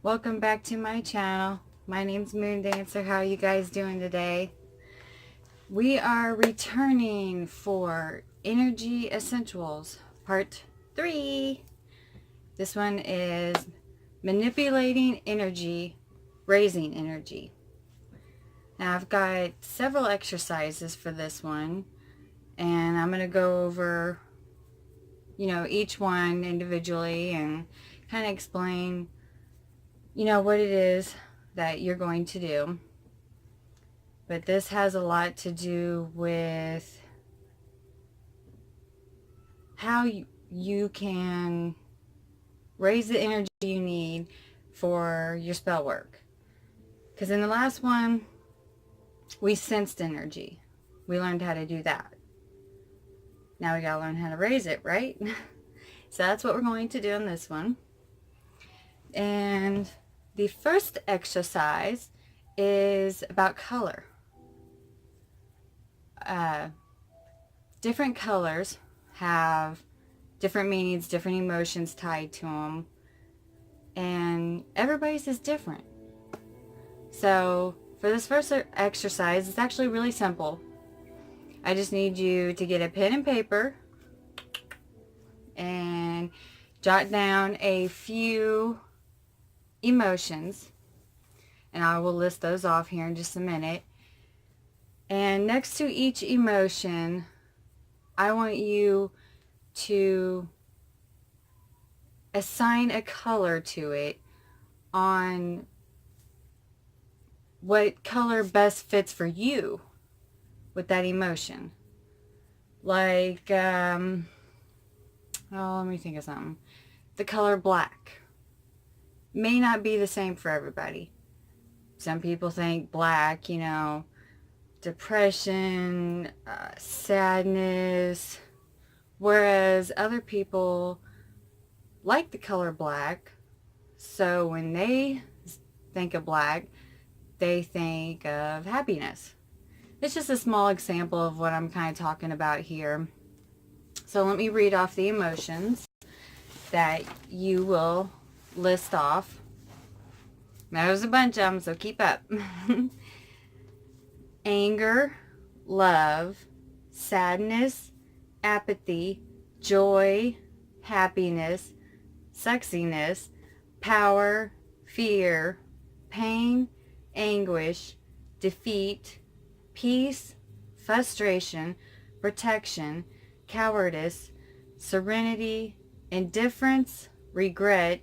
Welcome back to my channel. My name's Moon Dancer. How are you guys doing today? We are returning for Energy Essentials Part 3. This one is Manipulating Energy, Raising Energy. Now I've got several exercises for this one, and I'm going to go over, each one individually and kind of explain what it is that you're going to do. But this has a lot to do with how you can raise the energy you need for your spell work. Because in the last one, we sensed energy. We learned how to do that. Now we gotta learn how to raise it, right? So that's what we're going to do in this one. And the first exercise is about color. Different colors have different meanings, different emotions tied to them, and everybody's is different. So for this first exercise, it's actually really simple. I just need you to get a pen and paper and jot down a few emotions, and I will list those off here in just a minute. And next to each emotion, I want you to assign a color to it on what color best fits for you with that emotion. Like, let me think of something. The color black may not be the same for everybody. Some people think black, depression, sadness, whereas other people like the color black, so when they think of black, they think of happiness. It's just a small example of what I'm kind of talking about here. So let me read off the emotions that you will list off. Now there's a bunch of them, so keep up. Anger, love, sadness, apathy, joy, happiness, sexiness, power, fear, pain, anguish, defeat, peace, frustration, protection, cowardice, serenity, indifference, regret,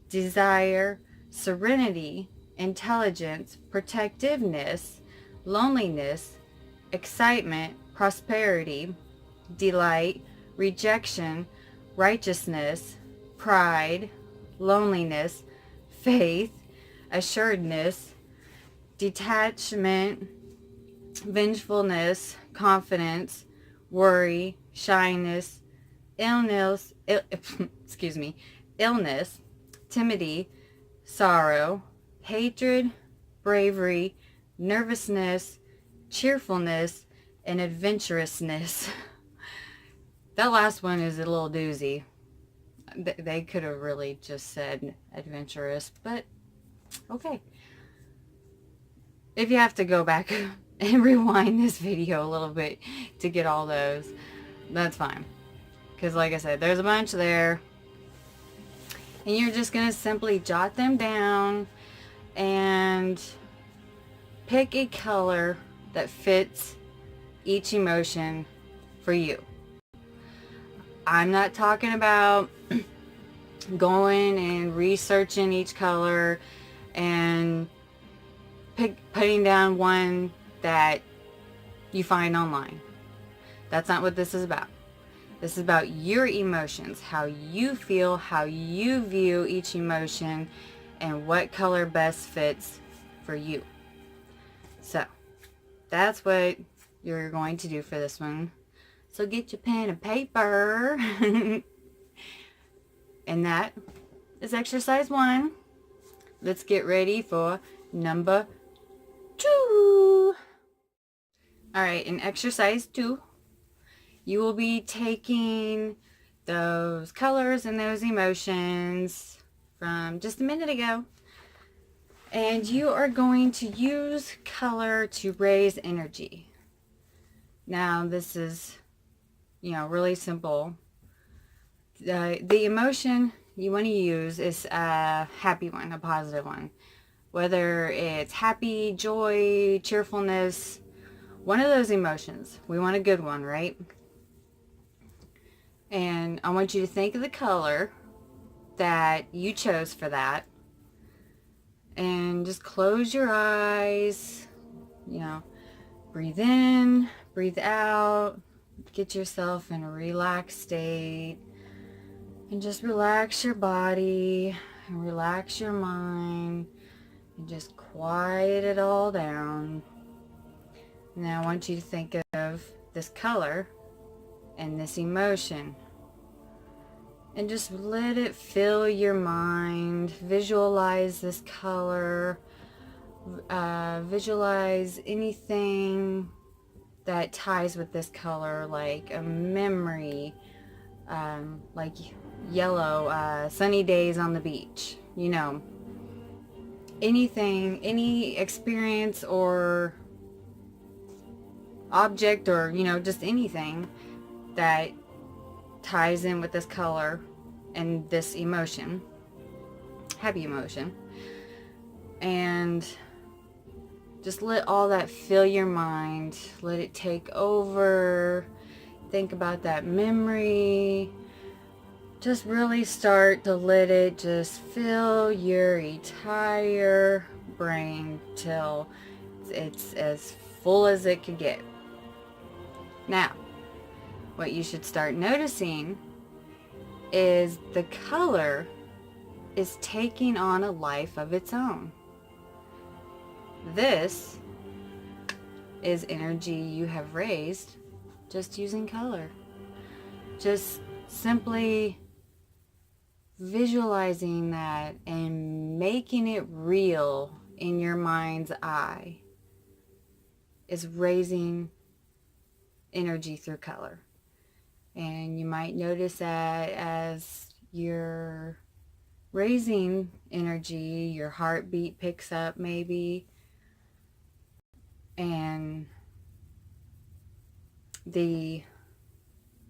desire, serenity, intelligence, protectiveness, loneliness, excitement, prosperity, delight, rejection, righteousness, pride, loneliness, faith, assuredness, detachment, vengefulness, confidence, worry, shyness, illness, illness, timidity, sorrow, hatred, bravery, nervousness, cheerfulness, and adventurousness. That last one is a little doozy. They could have really just said adventurous, but okay. If you have to go back and rewind this video a little bit to get all those, that's fine. Because like I said, there's a bunch there. And you're just going to simply jot them down and pick a color that fits each emotion for you. I'm not talking about going and researching each color and putting down one that you find online. That's not what this is about. This is about your emotions, how you feel, how you view each emotion, and what color best fits for you. So, that's what you're going to do for this one. So get your pen and paper. And that is exercise 1. Let's get ready for number 2. Alright, in exercise 2, you will be taking those colors and those emotions from just a minute ago And you are going to use color to raise energy. Now, this is, really simple. The emotion you want to use is a happy one, a positive one. Whether it's happy, joy, cheerfulness, one of those emotions. We want a good one, right? And I want you to think of the color that you chose for that. And just close your eyes, breathe in, breathe out, get yourself in a relaxed state, and just relax your body and relax your mind and just quiet it all down. Now I want you to think of this color and this emotion, and just let it fill your mind. Visualize this color. Visualize anything that ties with this color, like a memory, like yellow, sunny days on the beach, anything, any experience or object, or just anything that ties in with this color and this emotion, happy emotion. And just let all that fill your mind. Let it take over. Think about that memory. Just really start to let it just fill your entire brain till it's as full as it could get. Now, what you should start noticing is the color is taking on a life of its own. This is energy you have raised just using color. Just simply visualizing that and making it real in your mind's eye is raising energy through color. And you might notice that as you're raising energy, your heartbeat picks up maybe, and the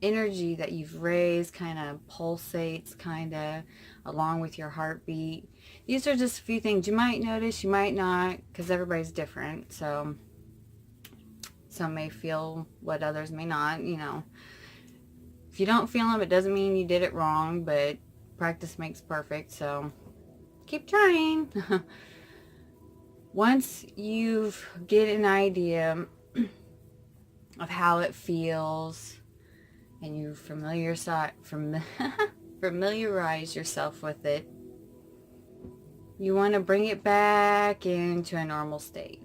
energy that you've raised kind of pulsates along with your heartbeat. These are just a few things you might notice, you might not, because everybody's different. So some may feel what others may not, If you don't feel them, it doesn't mean you did it wrong, but practice makes perfect, so keep trying. Once you get an idea of how it feels and you familiarize yourself with it, you want to bring it back into a normal state.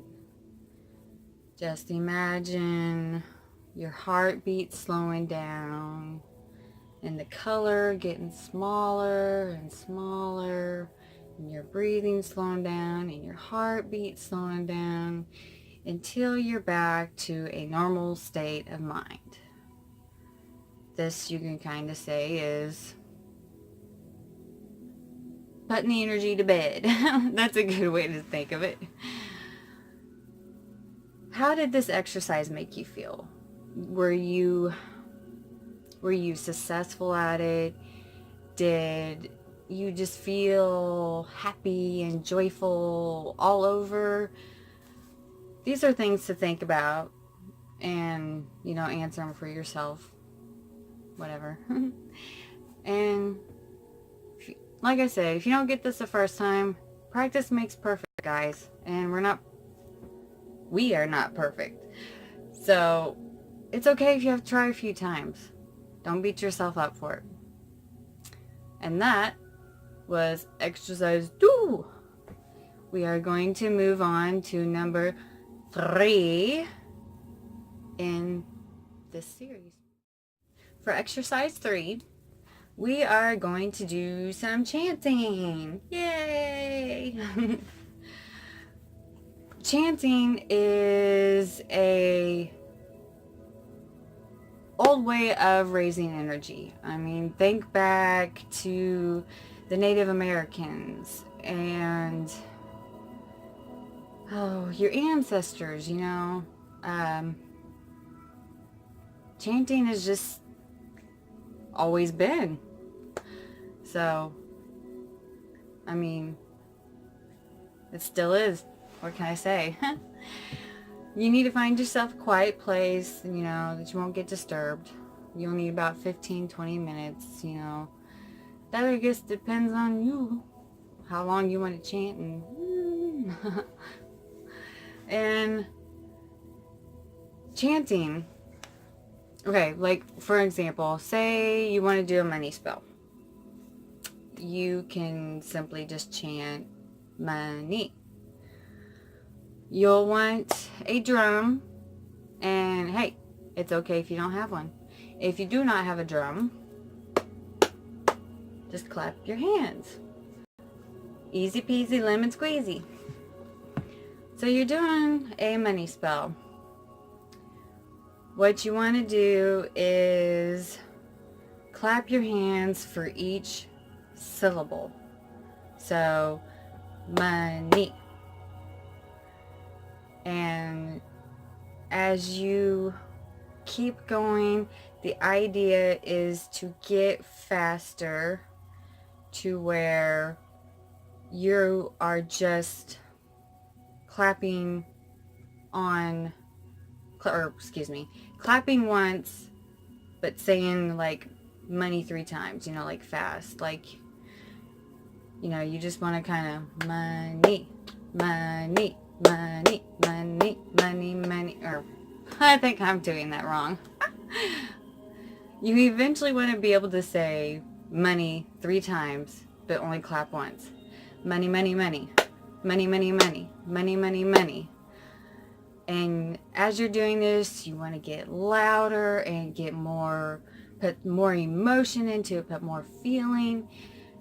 Just imagine your heartbeat slowing down and the color getting smaller and smaller, and your breathing slowing down and your heartbeat slowing down until you're back to a normal state of mind. This, you can kind of say, is putting the energy to bed. That's a good way to think of it. How did this exercise make you feel? Were you successful at it? Did you just feel happy and joyful all over? These are things to think about and, answer them for yourself. Whatever. And like I said, if you don't get this the first time, practice makes perfect, guys. And we are not perfect. So it's okay if you have to try a few times. Don't beat yourself up for it. And that was exercise 2. We are going to move on to number 3 in this series. For exercise 3, we are going to do some chanting. Yay! Chanting is a old way of raising energy. I mean, think back to the Native Americans and oh, your ancestors, you know. Chanting has just always been. So, I mean, it still is. What can I say? You need to find yourself a quiet place, you know, that you won't get disturbed. You'll need about 15-20 minutes, you know. That, I guess, depends on you. How long you want to chant and... and chanting. Okay, like, for example, say you want to do a money spell. You can simply just chant money. You'll want a drum, and hey, it's okay if you don't have one. If you do not have a drum, just clap your hands. Easy peasy lemon squeezy. So you're doing a money spell. What you want to do is clap your hands for each syllable. So, money. And as you keep going, the idea is to get faster to where you are just clapping on, or excuse me, clapping once, but saying like money 3 times, you know, like fast. Like, you know, you just want to kind of money, money, money, money, money, money, or I think I'm doing that wrong. You eventually want to be able to say money 3 times, but only clap once. Money, money, money, money, money, money, money, money, money. And as you're doing this, you want to get louder and get more, put more emotion into it, put more feeling.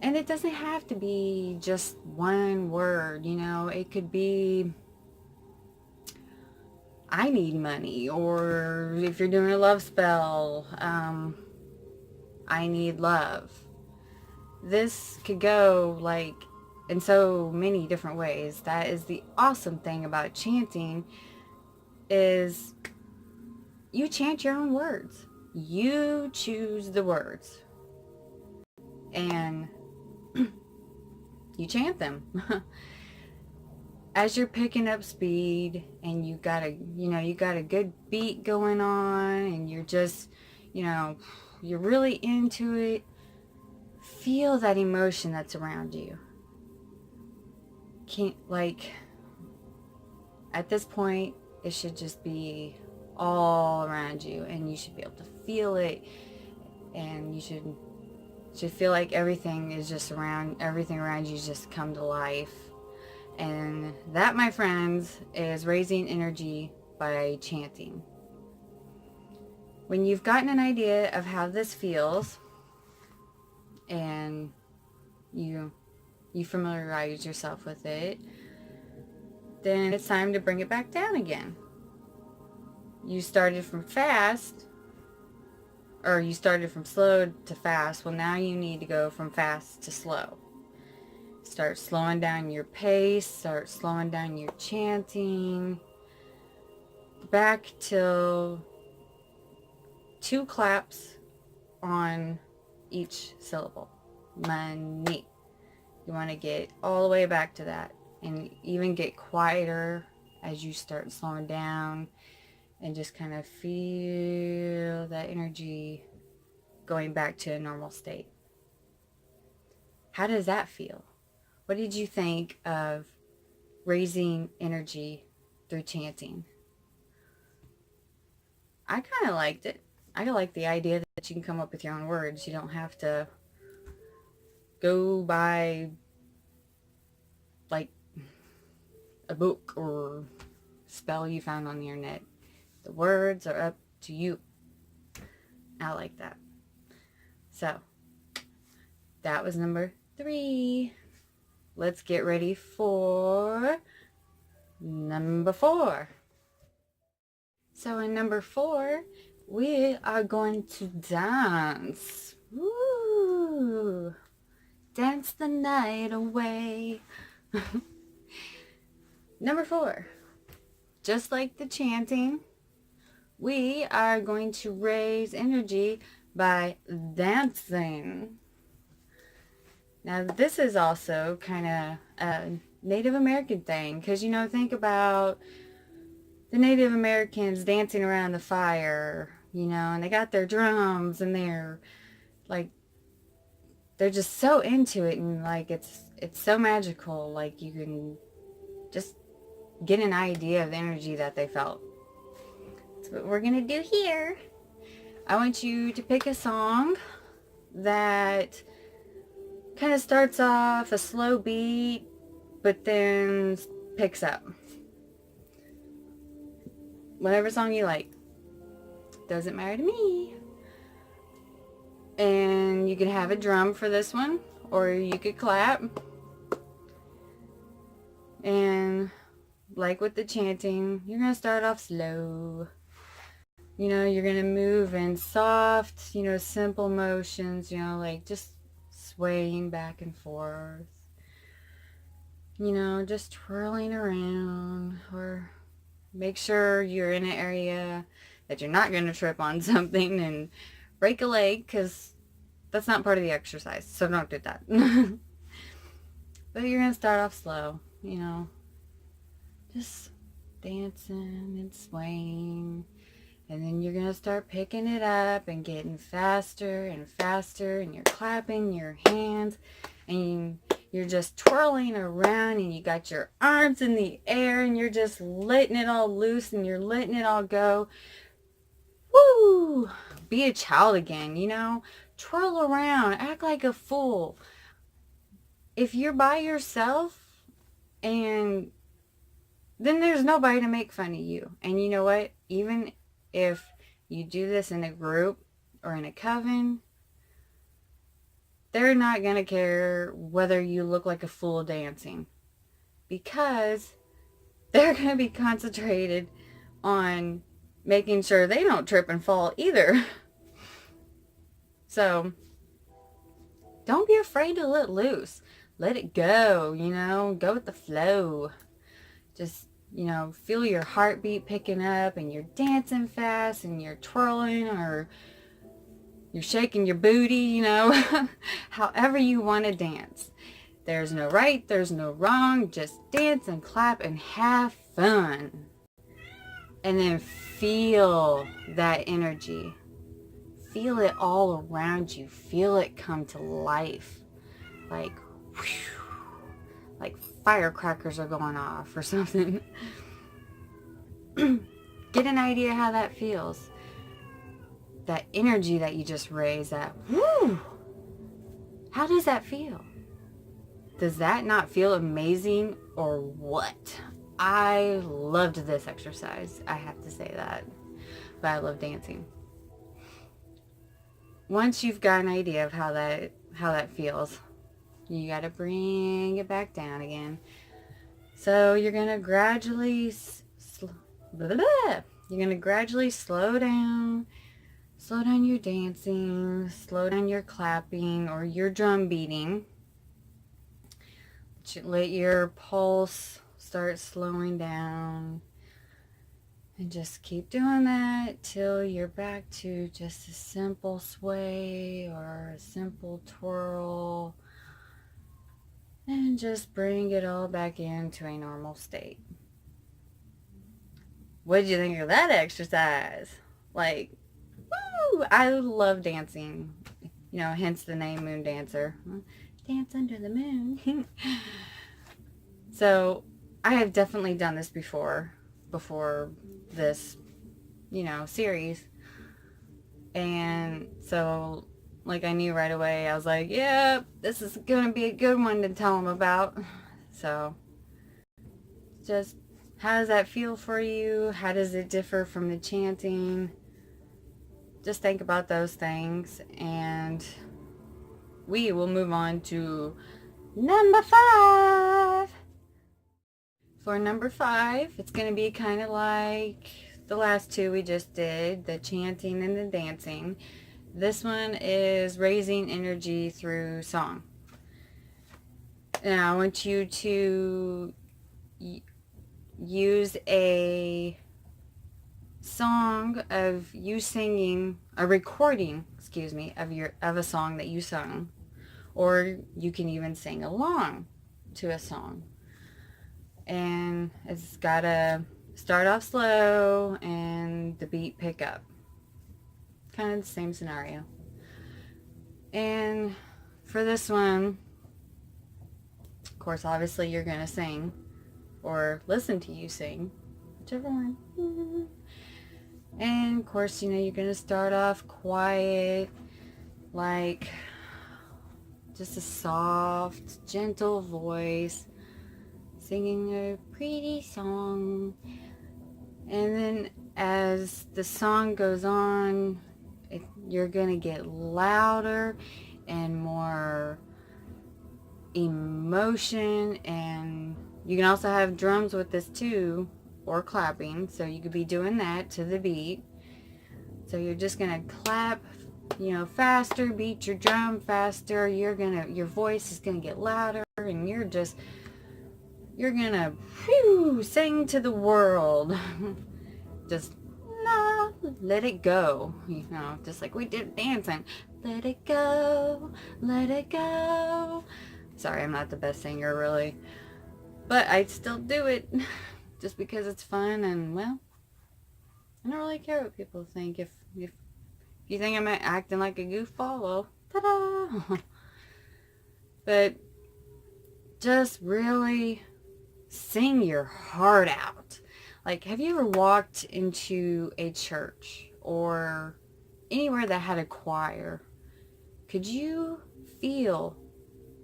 And it doesn't have to be just one word, you know. It could be, I need money. Or if you're doing a love spell, I need love. This could go like in so many different ways. That is the awesome thing about chanting, is you chant your own words. You choose the words. And you chant them. As you're picking up speed and you got a good beat going on and you're just, you know, you're really into it, feel that emotion that's around you. Can't, like, at this point, it should just be all around you and you should be able to feel it, and you should feel like everything around you just come to life. And that, my friends, is raising energy by chanting. When you've gotten an idea of how this feels and you familiarize yourself with it, then it's time to bring it back down again. You started from fast, or you started from slow to fast. Well, now you need to go from fast to slow. Start slowing down your pace, start slowing down your chanting, back till 2 claps on each syllable. Money. You want to get all the way back to that, and even get quieter as you start slowing down, and just kind of feel that energy going back to a normal state. How does that feel? What did you think of raising energy through chanting? I kind of liked it. I like the idea that you can come up with your own words. You don't have to go by like a book or spell you found on the internet. The words are up to you. I like that. So, that was number 3. Let's get ready for number 4. So in number 4, we are going to dance. Woo! Dance the night away. Number 4, just like the chanting, we are going to raise energy by dancing. Now, this is also kind of a Native American thing, because, you know, think about the Native Americans dancing around the fire, you know, and they got their drums, and they're like, they're just so into it, and like it's so magical. Like, you can just get an idea of the energy that they felt. That's what we're gonna do here. I want you to pick a song that kind of starts off a slow beat, but then picks up. Whatever song you like. Doesn't matter to me. And you can have a drum for this one, or you could clap. And like with the chanting, you're going to start off slow. You know, you're going to move in soft, you know, simple motions, you know, like just swaying back and forth. You know, just twirling around, or make sure you're in an area that you're not going to trip on something and break a leg, because that's not part of the exercise, so don't do that. But you're going to start off slow, you know, just dancing and swaying, and then you're going to start picking it up and getting faster and faster, and you're clapping your hands, and you're just twirling around, and you got your arms in the air, and you're just letting it all loose, and you're letting it all go. Woo! Be a child again, you know? Twirl around. Act like a fool. If you're by yourself, and then there's nobody to make fun of you. And you know what? Even if you do this in a group or in a coven, they're not going to care whether you look like a fool dancing, because they're going to be concentrated on making sure they don't trip and fall either. So don't be afraid to let loose. Let it go, you know, go with the flow. Just, you know, feel your heartbeat picking up, and you're dancing fast, and you're twirling, or you're shaking your booty, you know, however you want to dance. There's no right, there's no wrong. Just dance and clap and have fun. And then feel that energy. Feel it all around you. Feel it come to life. Like, whew, like firecrackers are going off or something. Get an idea how that feels. That energy that you just raised, that whoo! How does that feel? Does that not feel amazing, or what? I loved this exercise. I have to say that. But I love dancing. Once you've got an idea of how that feels, you got to bring it back down again. So you're going to gradually slow down. Slow down your dancing, slow down your clapping or your drum beating. Let your pulse start slowing down. And just keep doing that till you're back to just a simple sway or a simple twirl. And just bring it all back into a normal state. What did you think of that exercise? Like, woo! I love dancing. You know, hence the name Moon Dancer. Dance under the moon. So, I have definitely done this before this, you know, series. And so, like, I knew right away. I was like, yeah, this is going to be a good one to tell them about. So, just, how does that feel for you? How does it differ from the chanting? Just think about those things, and we will move on to number 5. For number 5, it's going to be kind of like the last 2 we just did, the chanting and the dancing. This one is raising energy through song. Now I want you to use a song of you singing, a recording, excuse me, of a song that you sung, or you can even sing along to a song. And it's gotta start off slow and the beat pick up. Kind of the same scenario. And for this one, of course, obviously you're gonna sing or listen to you sing, whichever one. And of course, you know, you're gonna start off quiet, like just a soft, gentle voice, singing a pretty song. And then as the song goes on, you're gonna get louder and more emotion, and you can also have drums with this too, or clapping, so you could be doing that to the beat. So you're just gonna clap, you know, faster, beat your drum faster. Your voice is gonna get louder, and you're gonna sing to the world. Just let it go, you know, just like we did dancing. Let it go, let it go. Sorry, I'm not the best singer really, but I still do it just because it's fun. And well, I don't really care what people think. If you think I'm acting like a goofball, well, ta-da. But just really sing your heart out. Like, have you ever walked into a church or anywhere that had a choir? Could you feel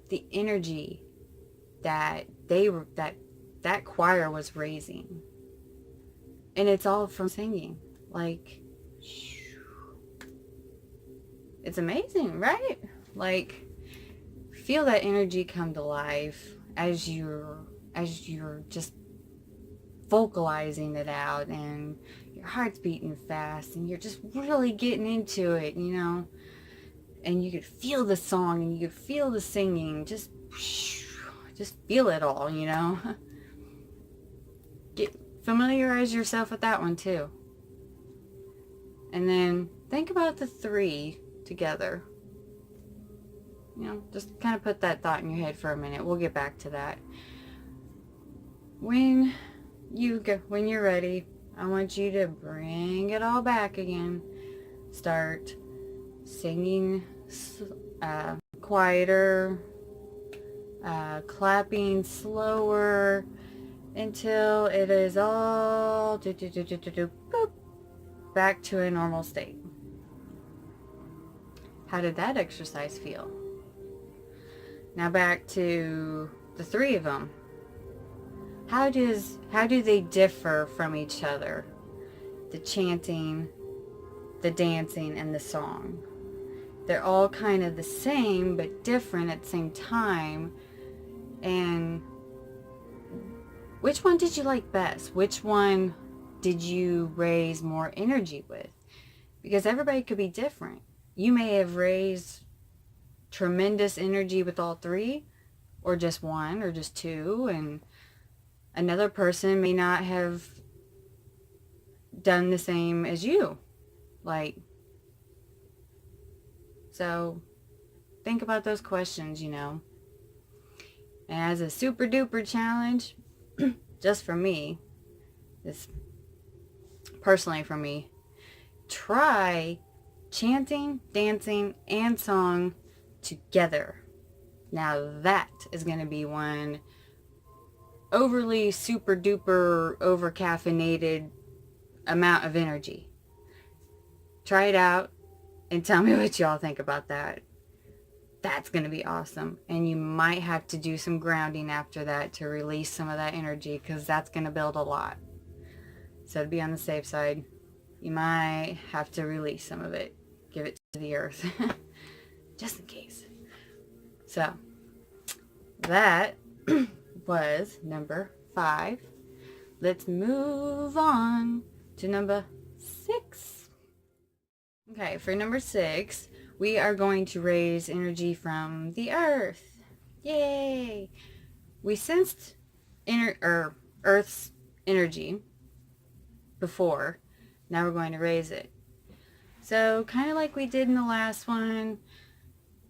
the energy that that choir was raising? And it's all from singing. Like, it's amazing, right? Like, feel that energy come to life as you're just vocalizing it out, and your heart's beating fast, and you're just really getting into it, you know. And you could feel the song, and you could feel the singing. Just feel it all, you know. Familiarize yourself with that one too. And then think about the three together. You know, just kind of put that thought in your head for a minute. We'll get back to that. When you're ready, I want you to bring it all back again. Start singing quieter, clapping slower, until it is all boop, back to a normal state. How did that exercise feel? Now back to the three of them. How do they differ from each other? The chanting, the dancing, and the song. They're all kind of the same, but different at the same time. And which one did you like best? Which one did you raise more energy with? Because everybody could be different. You may have raised tremendous energy with all three, or just one, or just two, and another person may not have done the same as you. Like, so think about those questions, you know. And as a super duper challenge, just for me, this personally for me, try chanting, dancing, and song together. Now that is going to be one overly super duper over caffeinated amount of energy. Try it out and tell me what y'all think about that. That's going to be awesome. And you might have to do some grounding after that to release some of that energy, because that's going to build a lot. So to be on the safe side, you might have to release some of it. Give it to the earth. Just in case. So that was number 5. Let's move on to number 6. Okay, for number 6, we are going to raise energy from the earth. Yay! We sensed Earth's energy before. Now we're going to raise it. So kind of like we did in the last one,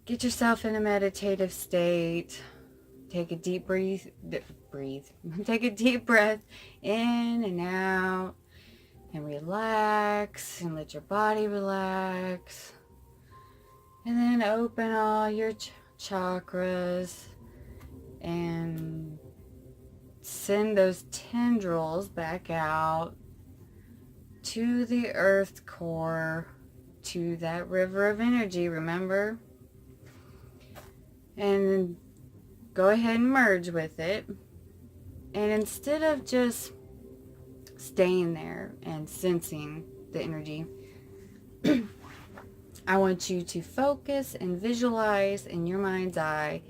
get yourself in a meditative state. Take a deep breathe. Take a deep breath in and out, and relax, and let your body relax. And then open all your chakras and send those tendrils back out to the earth core, to that river of energy, remember? And go ahead and merge with it. And instead of just staying there and sensing the energy, I want you to focus and visualize in your mind's eye,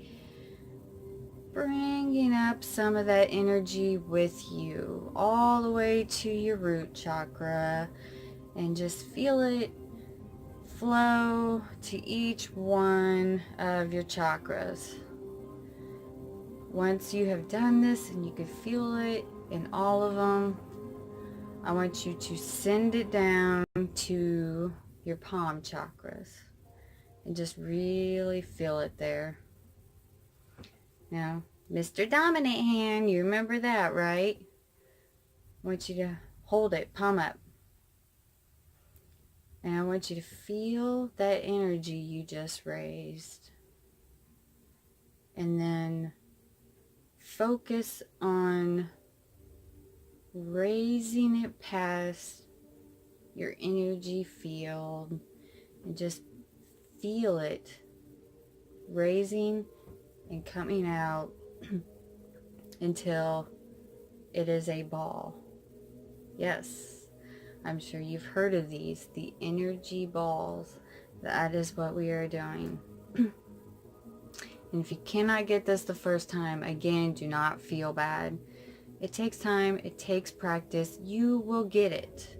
bringing up some of that energy with you all the way to your root chakra, and just feel it flow to each one of your chakras. Once you have done this and you can feel it in all of them, I want you to send it down to your palm chakras and just really feel it there. Now, Mr. Dominant Hand, you remember that, right? I want you to hold it, palm up. And I want you to feel that energy you just raised. And then focus on raising it past your energy field. And just feel it raising and coming out until it is a ball. Yes, I'm sure you've heard of these, the energy balls. That is what we are doing. And if you cannot get this the first time, again, do not feel bad. It takes time, it takes practice. You will get it.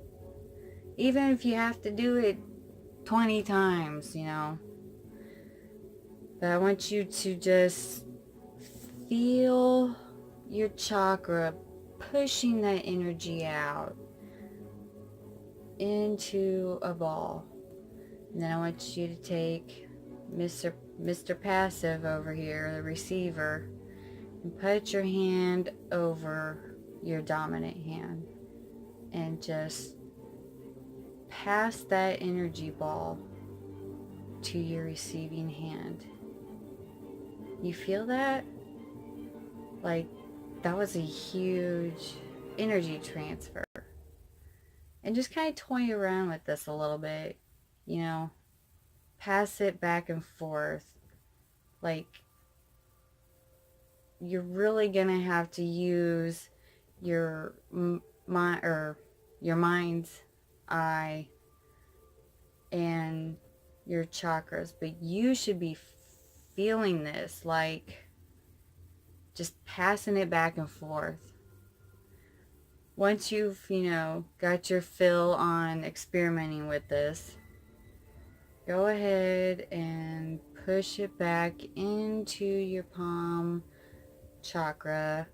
Even if you have to do it 20 times, you know. But I want you to just feel your chakra pushing that energy out into a ball. And then I want you to take Mr. Passive over here, the receiver, and put your hand over your dominant hand and just pass that energy ball to your receiving hand. You feel that? Like, that was a huge energy transfer. And just kind of toy around with this a little bit, you know, pass it back and forth. Like, you're really gonna have to use your your mind's eye and your chakras, but you should be feeling this, like just passing it back and forth. Once you've, you know, got your fill on experimenting with this, go ahead and push it back into your palm chakra,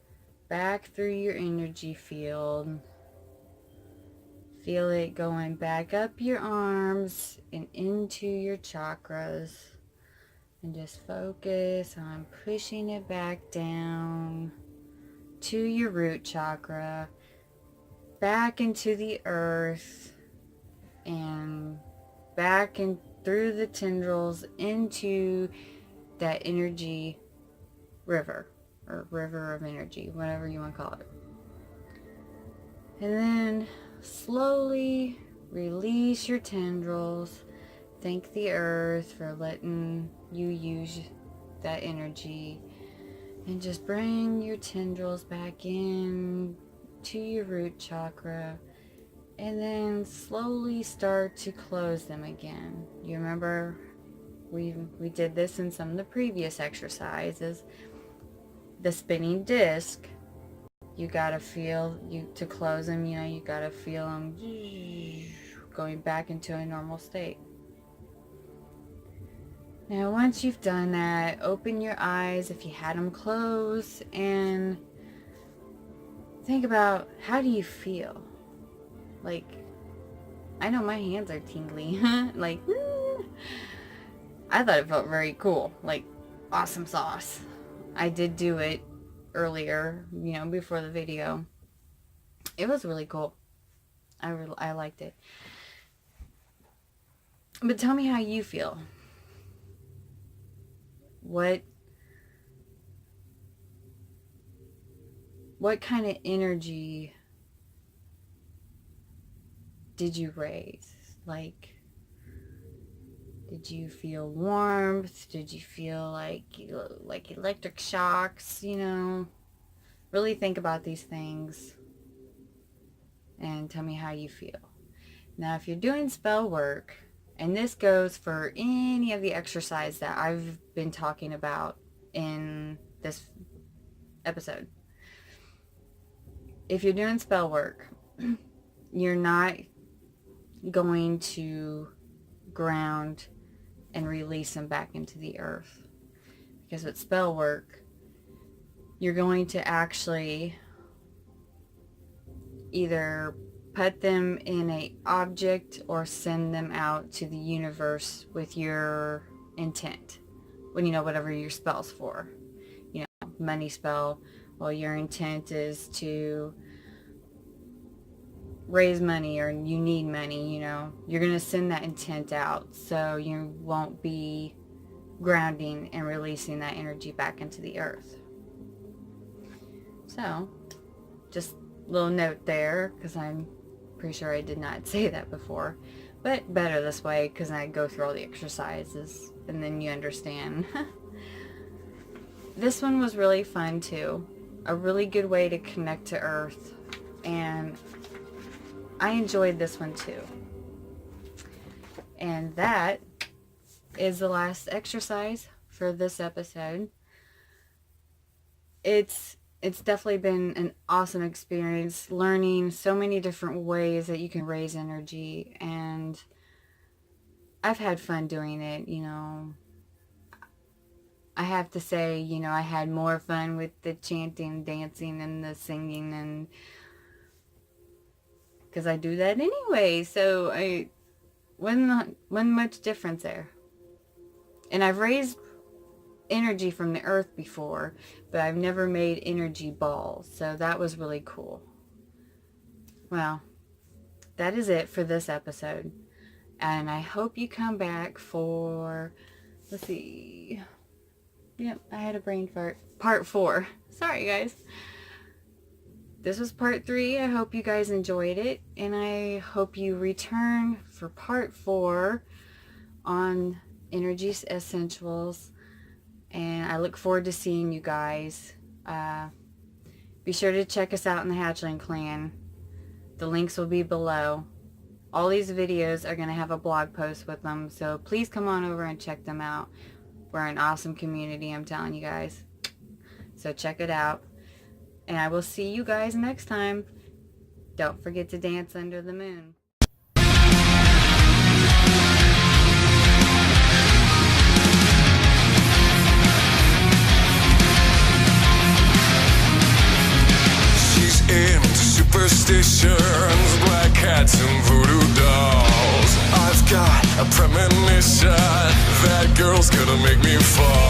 back through your energy field. Feel it going back up your arms and into your chakras. And just focus on pushing it back down to your root chakra, back into the earth, and back and through the tendrils into that energy river, or river of energy, whatever you want to call it. And then slowly release your tendrils. Thank the earth for letting you use that energy. And just bring your tendrils back in to your root chakra. And then slowly start to close them again. You remember we did this in some of the previous exercises. The spinning disc, you gotta feel, to close them, you know, you gotta feel them going back into a normal state. Now once you've done that, open your eyes if you had them closed, and think about, how do you feel? Like, I know my hands are tingly. Like, I thought it felt very cool. Like, awesome sauce. I did do it earlier, you know, before the video. It was really cool. I liked it. But tell me how you feel. What kind of energy did you raise? Like, did you feel warmth? Did you feel like electric shocks? You know, really think about these things and tell me how you feel. Now, if you're doing spell work, and this goes for any of the exercise that I've been talking about in this episode. If you're doing spell work, you're not going to ground and release them back into the earth. Because with spell work, you're going to actually either put them in a object or send them out to the universe with your intent. When you know, whatever your spell's for. You know, money spell, well, your intent is to raise money, or you need money, you know. You're going to send that intent out, so you won't be grounding and releasing that energy back into the earth. So, just a little note there, because I'm pretty sure I did not say that before. But better this way, because I go through all the exercises, and then you understand. This one was really fun too. A really good way to connect to Earth, and I enjoyed this one too. And that is the last exercise for this episode. It's definitely been an awesome experience, learning so many different ways that you can raise energy, and I've had fun doing it, you know. I have to say, you know, I had more fun with the chanting, dancing, and the singing, and because I do that anyway, so I wasn't much difference there. And I've raised energy from the earth before, but I've never made energy balls, so that was really cool. Well, that is it for this episode, and I hope you come back for, let's see, yep, I had a brain fart, part 4. Sorry guys. This was part 3. I hope you guys enjoyed it, and I hope you return for part 4 on Energy Essentials, and I look forward to seeing you guys. Be sure to check us out in the Hatchling clan. The links will be below. All these videos are going to have a blog post with them, so please come on over and check them out. We're an awesome community, I'm telling you guys. So check it out. And I will see you guys next time. Don't forget to dance under the moon. She's into superstitions, black cats and voodoo dolls. I've got a premonition that girl's gonna make me fall.